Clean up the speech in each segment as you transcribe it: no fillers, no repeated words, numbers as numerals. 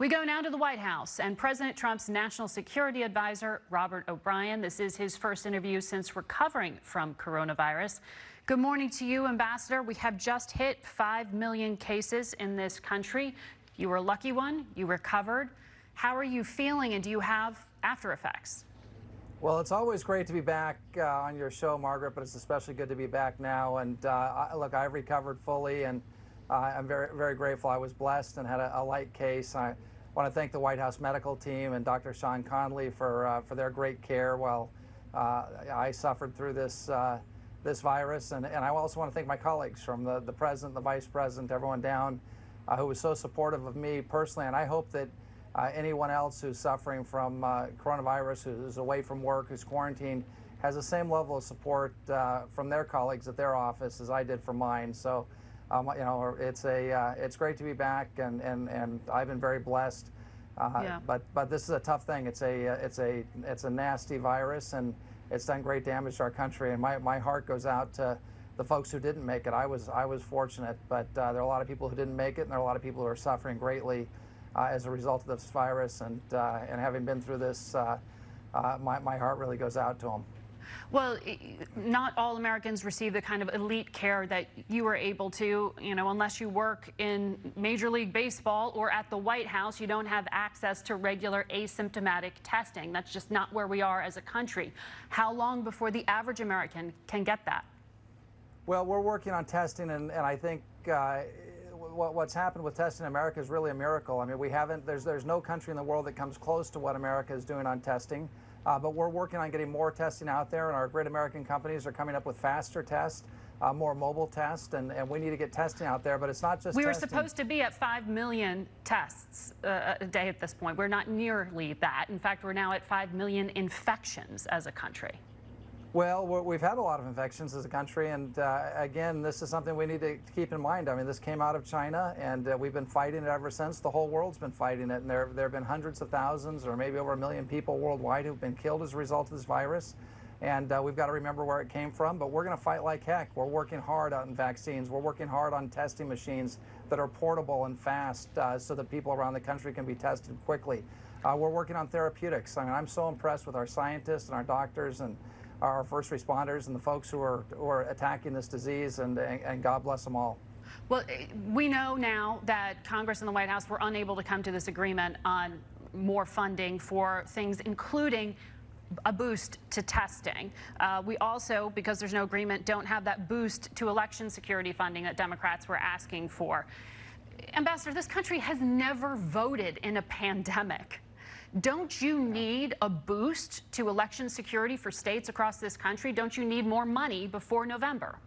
We go now to the White House and President Trump's national security advisor, Robert O'Brien. This is his first interview since recovering from coronavirus. Good morning to you, Ambassador. We have just hit 5 million cases in this country. You were a lucky one. You recovered. How are you feeling, and do you have after effects? Well, it's always great to be back on your show, Margaret, but it's especially good to be back now. And look, I've recovered fully, and I'm very, very grateful. I was blessed and had a light case. I want to thank the White House medical team and Dr. Sean Conley for their great care while I suffered through this virus. And I also want to thank my colleagues, from the president, the vice president, everyone down, who was so supportive of me personally. And I hope that anyone else who's suffering from coronavirus, who's away from work, who's quarantined, has the same level of support from their colleagues at their office as I did from mine. So, you know, it's great to be back, and I've been very blessed. But this is a tough thing. It's a nasty virus, and it's done great damage to our country. And my heart goes out to the folks who didn't make it. I was fortunate, but there are a lot of people who didn't make it, and there are a lot of people who are suffering greatly as a result of this virus, and having been through this, my heart really goes out to them. Well, not all Americans receive the kind of elite care that you were able to, you know, unless you work in Major League Baseball or at the White House. You don't have access to regular asymptomatic testing. That's just not where we are as a country. How long before the average American can get that? Well, we're working on testing, and I think what's happened with testing in America is really a miracle. I mean, there's no country in the world that comes close to what America is doing on testing. But we're working on getting more testing out there, and our great American companies are coming up with faster tests, more mobile tests, and we need to get testing out there. But it's not just We were testing. supposed to be at 5 million tests a day at this point. We're not nearly that. In fact, we're now at 5 million infections as a country. Well, we've had a lot of infections as a country, and again, this is something we need to keep in mind. I mean, this came out of China, and we've been fighting it ever since. The whole world's been fighting it, and there have been hundreds of thousands, or maybe over 1 million people worldwide who've been killed as a result of this virus. And we've got to remember where it came from, but we're going to fight like heck. We're working hard on vaccines. We're working hard on testing machines that are portable and fast, so that people around the country can be tested quickly. We're working on therapeutics. I mean, I'm so impressed with our scientists and our doctors and our first responders and the folks who are attacking this disease, and God bless them all. Well, we know now that Congress and the White House were unable to come to this agreement on more funding for things, including a boost to testing. We also, because there's no agreement, don't have that boost to election security funding that Democrats were asking for. Ambassador, this country has never voted in a pandemic. Don't you need a boost to election security for states across this country? Don't you need more money before November?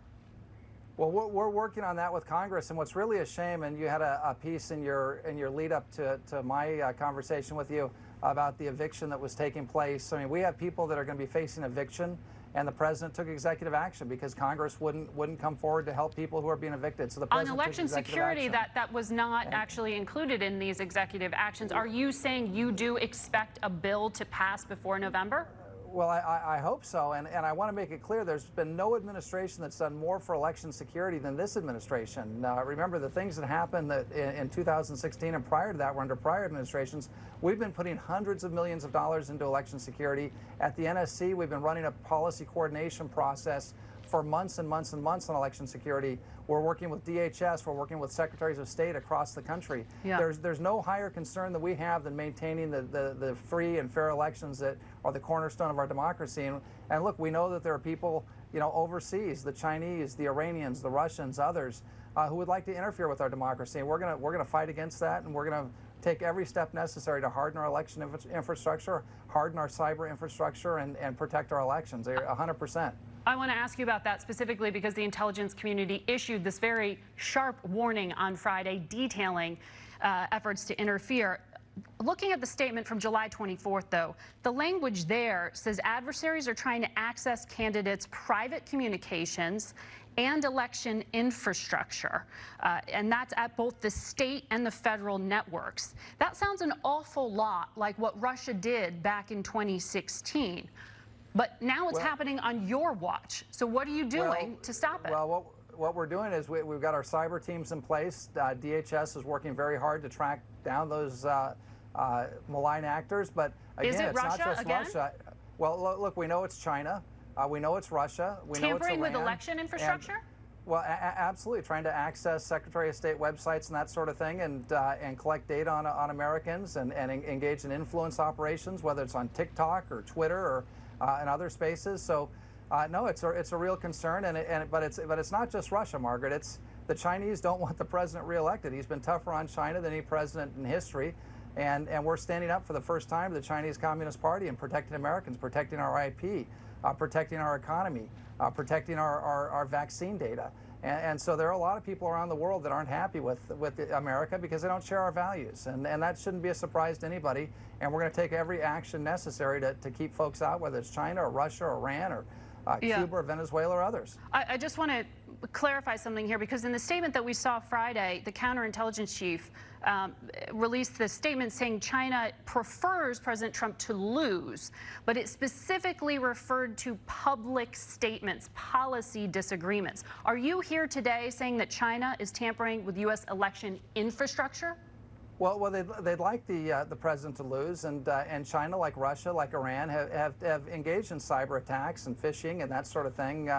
Well, we're working on that with Congress, and what's really a shame, and you had a piece in your lead up to my conversation with you about the eviction that was taking place. I mean, we have people that are going to be facing eviction, and the president took executive action because Congress wouldn't come forward to help people who are being evicted. So the president on election security, action. that was not actually included in these executive actions. Are you saying you do expect a bill to pass before November? Well, I hope so, and I want to make it clear there's been no administration that's done more for election security than this administration. Remember, the things that happened in 2016 and prior to that were under prior administrations. We've been putting hundreds of millions of dollars into election security. At the NSC, we've been running a policy coordination process for months and months and months on election security. We're working with DHS, we're working with secretaries of state across the country. Yeah. There's no higher concern that we have than maintaining the free and fair elections that are the cornerstone of our democracy. And look, we know that there are people, you know, overseas, the Chinese, the Iranians, the Russians, others, who would like to interfere with our democracy. And we're gonna fight against that, and we're gonna take every step necessary to harden our election infrastructure, harden our cyber infrastructure, and protect our elections 100%. I want to ask you about that specifically because the intelligence community issued this very sharp warning on Friday detailing efforts to interfere. Looking at the statement from July 24th, though, the language there says adversaries are trying to access candidates' private communications and election infrastructure, and that's at both the state and the federal networks. That sounds an awful lot like what Russia did back in 2016. But now it's happening on your watch. So what are you doing to stop it? Well, what we're doing is we've got our cyber teams in place. DHS is working very hard to track down those malign actors. But again, Is it it's Russia not just again? Russia. Well, look, we know it's China. We know it's Russia. We know it's Tampering with Iran, election infrastructure? Well, absolutely, trying to access Secretary of State websites and that sort of thing, and collect data on Americans, and engage in influence operations, whether it's on TikTok or Twitter or in other spaces. So, no, it's a real concern, but it's not just Russia, Margaret. It's the Chinese don't want the president reelected. He's been tougher on China than any president in history, and we're standing up for the first time to the Chinese Communist Party and protecting Americans, protecting our IP, protecting our economy, protecting our vaccine data. And so there are a lot of people around the world that aren't happy with America because they don't share our values. And that shouldn't be a surprise to anybody. And we're going to take every action necessary to keep folks out, whether it's China or Russia or Iran or Cuba or Venezuela or others. I just want to clarify something here, because in the statement that we saw Friday, the counterintelligence chief released this statement saying China prefers President Trump to lose, but it specifically referred to public statements, policy disagreements. Are you here today saying that China is tampering with U.S. election infrastructure? Well, they'd like the president to lose, and China, like Russia, like Iran, have engaged in cyber attacks and phishing and that sort of thing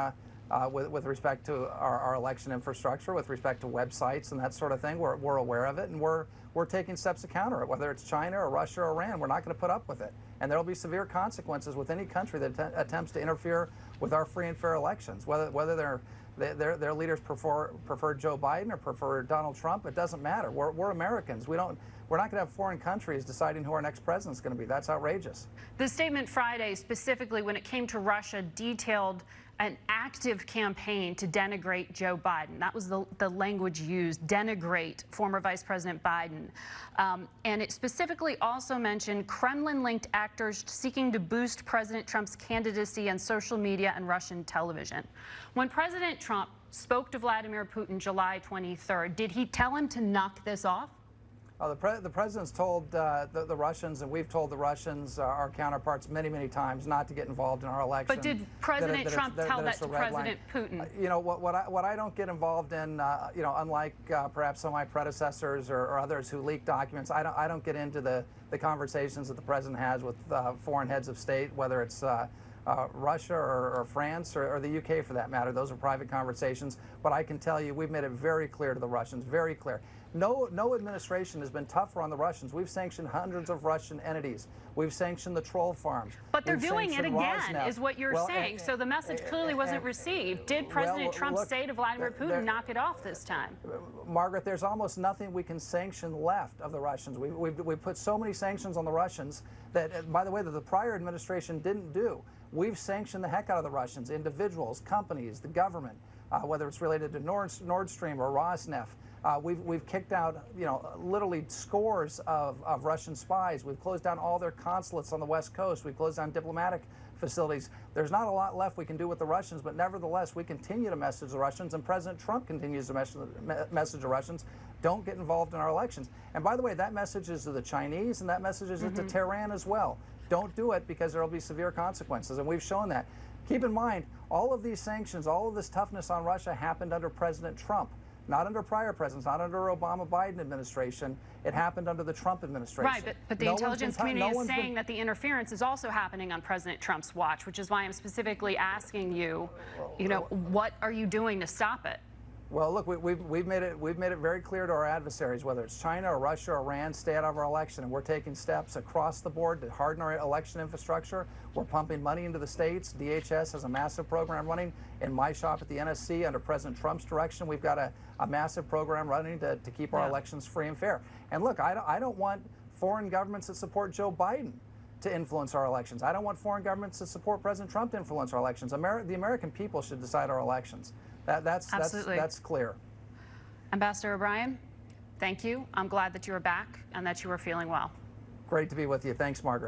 with respect to our election infrastructure, with respect to websites and that sort of thing. We're aware of it, and we're taking steps to counter it. Whether it's China or Russia or Iran, we're not going to put up with it, and there will be severe consequences with any country that attempts to interfere with our free and fair elections. Whether their leaders prefer Joe Biden or prefer Donald Trump, it doesn't matter. We're Americans. We're not going to have foreign countries deciding who our next president is going to be. That's outrageous. The statement Friday, specifically when it came to Russia, detailed an active campaign to denigrate Joe Biden. That was the language used, denigrate former Vice President Biden. And it specifically also mentioned Kremlin-linked actors seeking to boost President Trump's candidacy on social media and Russian television. When President Trump spoke to Vladimir Putin July 23rd, did he tell him to knock this off? The president's told the Russians, and we've told the Russians, our counterparts, many times not to get involved in our election. But did President Trump tell that to President Putin? You know, what I don't get involved in, you know, unlike perhaps some of my predecessors or others who leak documents, I don't get into the conversations that the president has with foreign heads of state, whether it's Russia or France or the UK for that matter. Those are private conversations. But I can tell you, we've made it very clear to the Russians, very clear. No administration has been tougher on the Russians. We've sanctioned hundreds of Russian entities. We've sanctioned the troll farms. But they're doing it again, Rosneft. is what you're saying. So the message clearly wasn't received. Did President Trump say to Vladimir Putin, knock it off this time? Margaret, there's almost nothing we can sanction left of the Russians. We've put so many sanctions on the Russians that, by the way, that the prior administration didn't do. We've sanctioned the heck out of the Russians, individuals, companies, the government, whether it's related to Nord Stream or Rosneft. We've kicked out, you know, literally scores of Russian spies. We've closed down all their consulates on the West Coast. We've closed down diplomatic facilities. There's not a lot left we can do with the Russians, but nevertheless, we continue to message the Russians, and President Trump continues to message the Russians. Don't get involved in our elections. And by the way, that message is to the Chinese, and that message is to Tehran as well. Don't do it, because there will be severe consequences, and we've shown that. Keep in mind, all of these sanctions, all of this toughness on Russia happened under President Trump. Not under prior presidents, not under Obama-Biden administration. It happened under the Trump administration. Right, but the intelligence community is saying that the interference is also happening on President Trump's watch, which is why I'm specifically asking you, you know, what are you doing to stop it? Well, look, we've made it very clear to our adversaries, whether it's China or Russia or Iran, stay out of our election, and we're taking steps across the board to harden our election infrastructure. We're pumping money into the states. DHS has a massive program running. In my shop at the NSC, under President Trump's direction, we've got a massive program running to keep our elections free and fair. And look, I don't want foreign governments that support Joe Biden to influence our elections. I don't want foreign governments that support President Trump to influence our elections. The American people should decide our elections. That's clear. Ambassador O'Brien, thank you. I'm glad that you are back and that you are feeling well. Great to be with you. Thanks, Margaret.